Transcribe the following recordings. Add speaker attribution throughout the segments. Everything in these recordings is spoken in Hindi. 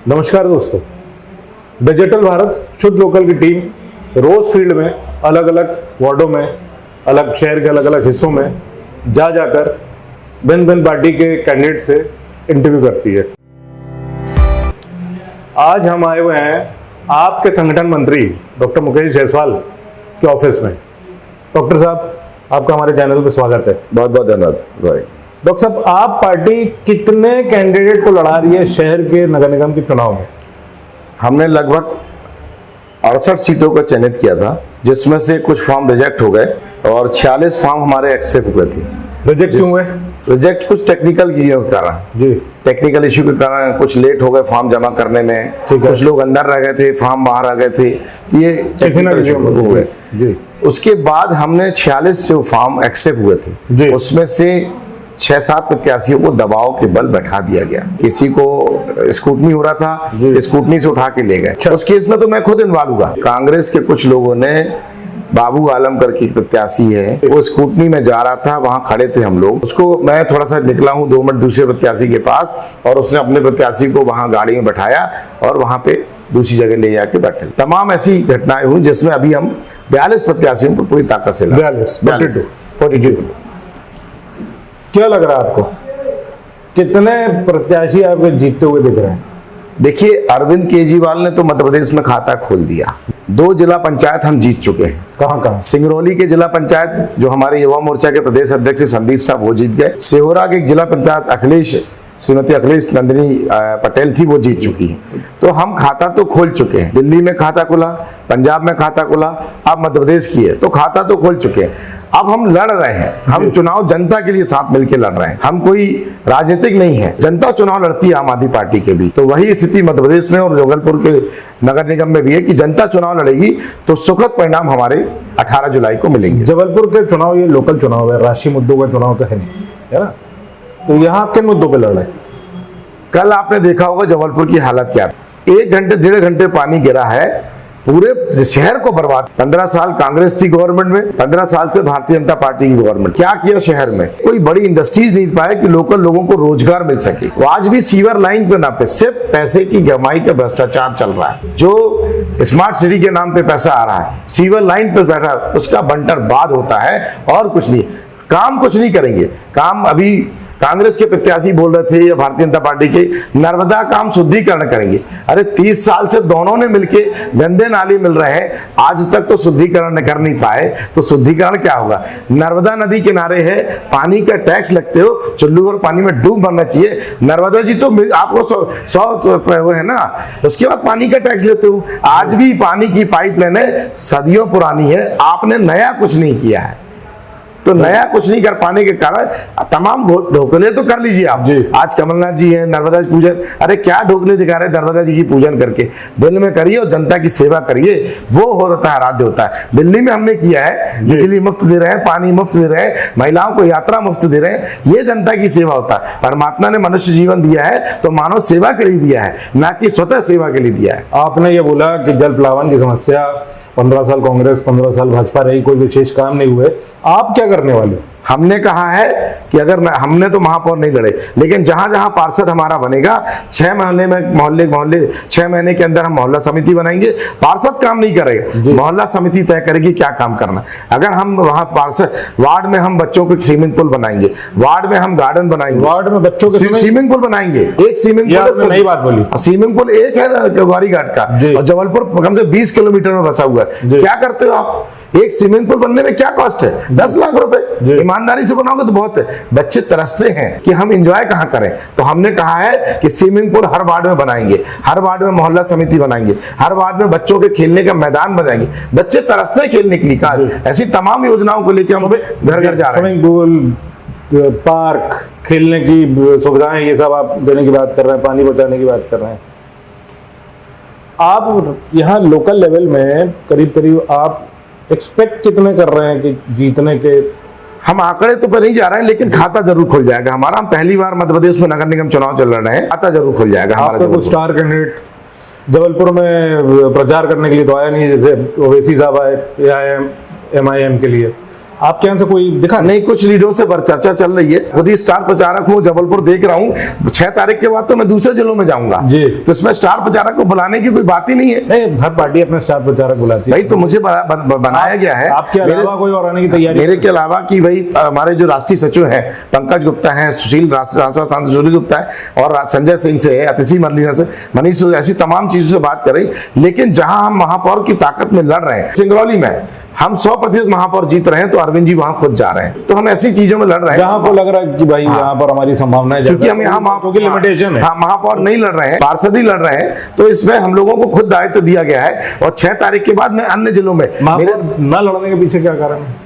Speaker 1: नमस्कार दोस्तों, डिजिटल भारत शुद्ध लोकल की टीम रोज फील्ड में अलग अलग वार्डों में अलग शहर के अलग अलग हिस्सों में जाकर भिन्न भिन्न पार्टी के कैंडिडेट से इंटरव्यू करती है। आज हम आए हुए हैं आपके संगठन मंत्री डॉक्टर मुकेश जायसवाल के ऑफिस में। डॉक्टर साहब, आपका हमारे चैनल पर स्वागत है।
Speaker 2: बहुत बहुत धन्यवाद भाई।
Speaker 1: डॉक्टर साहब, आप पार्टी कितने कैंडिडेट को लड़ा रही है शहर के नगर निगम के चुनाव में?
Speaker 2: हमने लगभग 68 सीटों को चयनित किया था, जिसमें से कुछ फॉर्म रिजेक्ट हो गए और 46 फॉर्म हमारे एक्सेप्ट हुए थे।
Speaker 1: रिजेक्ट क्यों हुए?
Speaker 2: रिजेक्ट कुछ टेक्निकल के कारण
Speaker 1: जी,
Speaker 2: टेक्निकल इश्यू के कारण कुछ लेट हो गए फॉर्म जमा करने में, कुछ लोग अंदर रह गए थे, फॉर्म बाहर आ गए थे, ये टेक्निकल इश्यू हो गए
Speaker 1: जी।
Speaker 2: उसके बाद हमने 46 जो फॉर्म एक्सेप्ट हुए थे, उसमें से 6-7 प्रत्याशियों को दबाव के बल बैठा दिया गया। किसी को स्कूटनी हो रहा था, स्कूटनी से उठा के ले गए। उस केस में तो मैं खुद इन्वॉल्व हुआ। कांग्रेस के कुछ लोगों ने, बाबू आलम करके प्रत्याशी है, वो स्कूटनी में जा रहा था, वहां खड़े थे हम लोग, उसको मैं थोड़ा सा निकला हूं 2 मिनट दूसरे प्रत्याशी के पास, और उसने अपने प्रत्याशी को वहां गाड़ी में बैठाया और वहां पे दूसरी जगह ले जाके बैठे। तमाम ऐसी घटनाएं हुई जिसमें अभी हम 42 प्रत्याशियों को पूरी ताकत से
Speaker 1: 42 क्या लग रहा है आपको, कितने प्रत्याशी आपके जीतते हुए दिख रहे हैं?
Speaker 2: देखिए, अरविंद केजरीवाल ने तो मध्य प्रदेश में खाता खोल दिया। 2 जिला पंचायत हम जीत चुके हैं।
Speaker 1: कहाँ?
Speaker 2: सिंगरौली के जिला पंचायत जो हमारे युवा मोर्चा के प्रदेश अध्यक्ष संदीप साहब, वो जीत गए। सिहोरा के जिला पंचायत श्रीमती अखिलेश नंदिनी पटेल थी, वो जीत चुकी है। तो हम खाता तो खोल चुके हैं। दिल्ली में खाता खुला, पंजाब में खाता खुला, अब मध्य प्रदेश की है, तो खाता तो खोल चुके हैं। अब हम लड़ रहे हैं, हम चुनाव जनता के लिए साथ मिलकर लड़ रहे हैं। हम कोई राजनीतिक नहीं है, जनता चुनाव लड़ती है आम आदमी पार्टी के भी। तो वही स्थिति मध्य प्रदेश में और जबलपुर के नगर निगम में भी है कि जनता चुनाव लड़ेगी तो सुखद परिणाम हमारे 18 जुलाई को मिलेंगे।
Speaker 1: जबलपुर के चुनाव ये लोकल चुनाव है, राष्ट्रीय मुद्दों का चुनाव तो है नहीं, है ना? तो यहाँ आप किन मुद्दों पे लड़ रहे हैं?
Speaker 2: कल आपने देखा होगा जबलपुर की हालत क्या थी। 1 घंटे 1.5 घंटे पानी गिरा है, पूरे शहर को बर्बाद। 15 साल कांग्रेस थी गवर्नमेंट में, 15 साल से भारतीय जनता पार्टी की गवर्नमेंट। क्या किया शहर में? कोई बड़ी इंडस्ट्रीज नहीं पाए कि लोकल लोगों को रोजगार मिल सके। वो आज भी सीवर लाइन पे ना पे, सिर्फ पैसे की गमाई का भ्रष्टाचार चल रहा है। जो स्मार्ट सिटी के नाम पे पैसा आ रहा है, सीवर लाइन पे बैठा, उसका बंटर बाद होता है और कुछ नहीं। काम कुछ नहीं करेंगे। काम अभी कांग्रेस के प्रत्याशी बोल रहे थे या भारतीय जनता पार्टी के, नर्मदा काम शुद्धिकरण करेंगे। अरे 30 साल से दोनों ने मिलके गंदे नाले मिल रहे हैं, आज तक तो शुद्धिकरण कर नहीं पाए, तो शुद्धिकरण क्या होगा? नर्मदा नदी किनारे है, पानी का टैक्स लगते हो, चुल्लू और पानी में डूब मरना चाहिए। नर्मदा जी तो आपको 100 वो है ना, उसके बाद पानी का टैक्स लेते हो। आज भी पानी की पाइपलाइन है, सदियों पुरानी है, आपने नया कुछ नहीं किया है। तो नया कुछ नहीं कर पाने के कारण तमाम ढोकले तो कर लीजिए आप जी। आज कमलनाथ जी हैं, नर्मदा जी पूजन, अरे क्या ढोकले दिखा रहे हैं नर्मदा जी की पूजन करके? दिल में करिए और जनता की सेवा करिए, वो होता है, आराध्य होता है। दिल्ली में हमने किया है, बिजली मुफ्त दे रहे हैं, पानी मुफ्त दे रहे हैं, महिलाओं को यात्रा मुफ्त दे रहे हैं, ये जनता की सेवा होता है। परमात्मा ने मनुष्य जीवन दिया है तो मानव सेवा के लिए दिया है, ना कि स्वतः सेवा के लिए दिया है।
Speaker 1: आपने ये बोला कि जल प्लावन की समस्या 15 साल कांग्रेस 15 साल भाजपा रही, कोई विशेष काम नहीं हुए, आप क्या करने वाले?
Speaker 2: हमने कहा है कि अगर हमने तो महापौर नहीं लड़े, लेकिन जहां जहां पार्षद हमारा बनेगा, 6 महीने में मोहल्ले 6 महीने के अंदर हम मोहल्ला समिति बनाएंगे। पार्षद काम नहीं करेगा, मोहल्ला समिति तय करेगी क्या काम करना। अगर हम वहां पार्षद, वार्ड में हम बच्चों को स्विमिंग पूल बनाएंगे, वार्ड में हम गार्डन बनाएंगे,
Speaker 1: वार्ड में बच्चों के
Speaker 2: स्विमिंग पूल बनाएंगे। एक स्विमिंग पूल,
Speaker 1: नई बात बोली,
Speaker 2: स्विमिंग पूल एक है गवारी घाट का, और जबलपुर कम से 20 किलोमीटर में बसा हुआ है। क्या करते हो आप? एक स्विमिंग पूल बनने में क्या कॉस्ट है? 10 लाख रुपए। ईमानदारी से बनाओगे तो बहुत है। बच्चे तरसते हैं कि हम एंजॉय कहां करें, तो हमने कहा है कि स्विमिंग पूल हर वार्ड में बनाएंगे, हर वार्ड में मोहल्ला समिति बनाएंगे, हर वार्ड में बच्चों के खेलने का मैदान बनाएंगे। बच्चे तरसते हैं खेलने के लिए। ऐसी तमाम योजनाओं को लेकर हम घर घर जा रहे हैं।
Speaker 1: स्विमिंग पूल, पार्क, खेलने की सुविधाएं, ये सब आप देने की बात कर रहे हैं, पानी बचाने की बात कर रहे हैं। आप यहाँ लोकल लेवल में करीब आप एक्सपेक्ट कितने कर रहे हैं कि जीतने के?
Speaker 2: हम आंकड़े तो पर नहीं जा रहे हैं, लेकिन खाता जरूर खुल जाएगा हमारा। हम पहली बार मध्य प्रदेश में नगर निगम चुनाव चल रहे हैं, खाता जरूर खुल जाएगा हमारा।
Speaker 1: कुछ स्टार कैंडिडेट जबलपुर में प्रचार करने के लिए तो आया नहीं, जैसे ओवैसी साहब आए MIM के लिए, आपके यहाँ से कोई दिखा
Speaker 2: नहीं, कुछ लीडरों से चर्चा चल रही है। खुद ही स्टार प्रचारक हूँ, जबलपुर देख रहा हूँ। 6 तारीख के बाद तो मैं दूसरे जिलों में जाऊंगा
Speaker 1: जी।
Speaker 2: तो इसमें स्टार प्रचारक को बुलाने की कोई बात ही नहीं है।
Speaker 1: नहीं, हर पार्टी अपने स्टार प्रचारक बुलाती है
Speaker 2: भाई तो मुझे बनाया गया है।
Speaker 1: आपके अलावा कोई और आने की तैयारी?
Speaker 2: मेरे के अलावा कि भाई हमारे जो राष्ट्रीय सचिव हैं पंकज गुप्ता हैं, सुशील सांसद सुशील गुप्ता है और संजय सिंह से है, अतिशी मरलीना से, मनीष, ऐसी तमाम चीजों से बात करें। लेकिन जहां हम महापौर की ताकत में लड़ रहे हैं, सिंगरौली में हम 100% महापौर जीत रहे हैं तो अरविंद जी वहां खुद जा रहे हैं। तो हम ऐसी चीजों में लड़ रहे हैं
Speaker 1: जहां पर लग रहा है कि भाई यहाँ पर हमारी संभावना है,
Speaker 2: क्योंकि हम यहाँ
Speaker 1: क्योंकि लिमिटेशन है।
Speaker 2: हाँ, महापौर नहीं लड़ रहे हैं, पार्षद ही लड़ रहे हैं। तो इसमें हम लोगों को खुद दायित्व दिया गया है और 6 तारीख के बाद मैं अन्य जिलों में
Speaker 1: महापौर न लड़ने के पीछे क्या कारण है?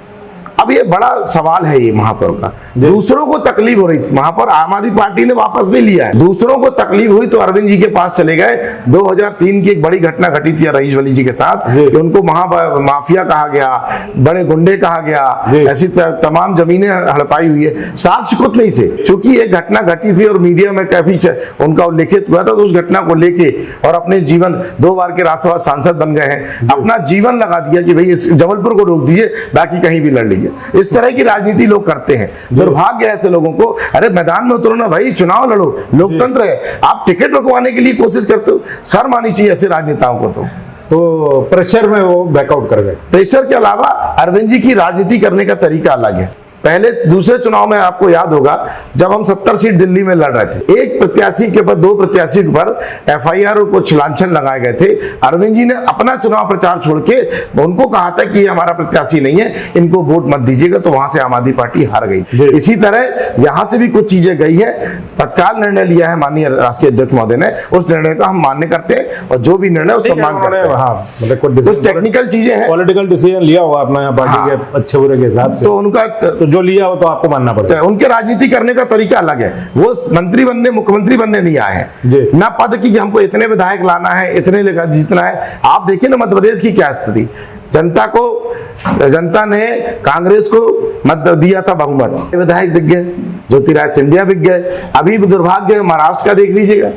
Speaker 2: अब ये बड़ा सवाल है ये महापौर का। दूसरों को तकलीफ हो रही थी, महापौर आम आदमी पार्टी ने वापस नहीं लिया है। दूसरों को तकलीफ हुई तो अरविंद जी के पास चले गए। 2003 की एक बड़ी घटना घटी थी रईस वली जी के साथ कि उनको माफिया कहा गया, बड़े गुंडे कहा गया, ऐसी तमाम जमीनें हड़पाई हुई है। साक्ष्य कुछ नहीं थे, क्योंकि एक घटना घटी थी और मीडिया में काफी उनका उल्लेखित हुआ था। तो उस घटना को लेके और अपने जीवन 2 बार के राज्यसभा सांसद बन गए हैं, अपना जीवन लगा दिया कि भाई इस जबलपुर को रोक दीजिए, बाकी कहीं भी लड़ लीजिए। इस तरह की राजनीति लोग करते हैं। दुर्भाग्य है ऐसे लोगों को। अरे मैदान में उतरो ना भाई, चुनाव लड़ो, लोकतंत्र है। आप टिकट रुकवाने के लिए कोशिश करते हो, शर्म आनी चाहिए ऐसे राजनेताओं को। तो
Speaker 1: प्रेशर में वो बैकआउट कर गए।
Speaker 2: प्रेशर के अलावा अरविंद जी की राजनीति करने का तरीका अलग है। पहले दूसरे चुनाव में आपको याद होगा जब हम 70 सीट दिल्ली में लड़ रहे थे, एक प्रत्याशी के ऊपर 2 प्रत्याशी के ऊपर FIR और कुछ लांछन लगाए गए थे। अरविंद जी ने अपना चुनाव प्रचार छोड़ के उनको कहा था कि ये हमारा प्रत्याशी नहीं है, इनको वोट मत दीजिएगा। तो वहां से आम आदमी पार्टी हार गई। इसी तरह यहां से भी कुछ चीजें गई है। तत्काल निर्णय लिया है माननीय राष्ट्रीय अध्यक्ष महोदय ने, उस निर्णय का हम मान्य करते हैं और जो भी निर्णय उस सम्मान करते हैं। कुछ टेक्निकल चीजें हैं,
Speaker 1: पॉलिटिकल डिसीजन लिया होगा अपना पार्टी के अच्छे बुरे के हिसाब से,
Speaker 2: तो उनका
Speaker 1: जो लिया हो तो आपको मानना पड़ेगा।
Speaker 2: उनके राजनीति करने का तरीका अलग है। वो मंत्री बनने, मुख्यमंत्री बनने नहीं आए हैं ना पद की कि हमको इतने विधायक लाना है, इतने जीतना है। आप देखिए ना मध्य प्रदेश की क्या स्थिति। जनता ने कांग्रेस को मत दिया था बहुमत, विधायक बिक गए, ज्योतिरादित्य सिंधिया बिक गए। अभी दुर्भाग्य महाराष्ट्र का देख लीजिएगा।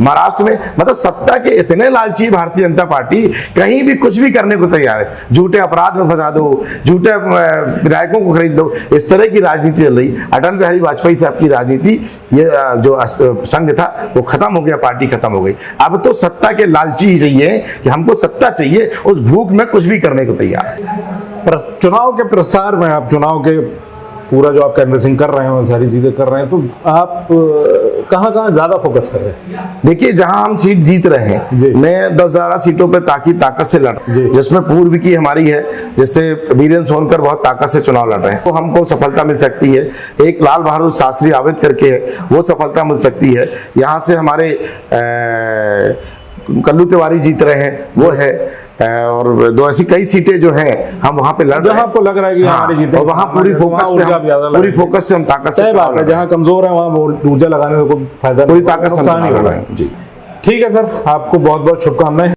Speaker 2: महाराष्ट्र में मतलब सत्ता के इतने लालची भारतीय जनता पार्टी कहीं भी कुछ भी करने को तैयार है। झूठे अपराध में फंसा दो, झूठे विधायकों को खरीद दो, इस तरह की राजनीति चल रही। अटल बिहारी वाजपेयी साहब की राजनीति, ये जो संघ था वो खत्म हो गया, पार्टी खत्म हो गई। अब तो सत्ता के लालची ही चाहिए कि हमको सत्ता चाहिए, उस भूख में कुछ भी करने को तैयार है।
Speaker 1: चुनाव के प्रसार में आप चुनाव के पूरा जो आप कैनवसिंग कर रहे हैं, सारी चीजें कर रहे हैं, तो आप कहाँ ज्यादा फोकस कर रहे हैं?
Speaker 2: देखिए जहां हम सीट जीत रहे हैं, मैं 10-12 सीटों पे ताकत से लड़, जिसमें पूर्व की हमारी है, जैसे वीरेंद्र सोनकर बहुत ताकत से चुनाव लड़ रहे हैं, तो हमको सफलता मिल सकती है। एक लाल बहादुर शास्त्री आवेद करके है, वो सफलता मिल सकती है। यहाँ से हमारे कल्लू तिवारी जीत रहे हैं, वो है। और 2 ऐसी कई सीटें जो हैं हम वहां पे लड़ रहे हैं।
Speaker 1: आपको लग रहा है कि हमारे जीते,
Speaker 2: और वहां पूरी फोकस से हम ताकत से
Speaker 1: बात है। जहां कमजोर है वहां ऊर्जा लगाने में कोई फायदा,
Speaker 2: पूरी ताकत से
Speaker 1: नहीं हो रहा है।
Speaker 2: जी
Speaker 1: ठीक है सर, आपको बहुत बहुत शुभकामनाएं।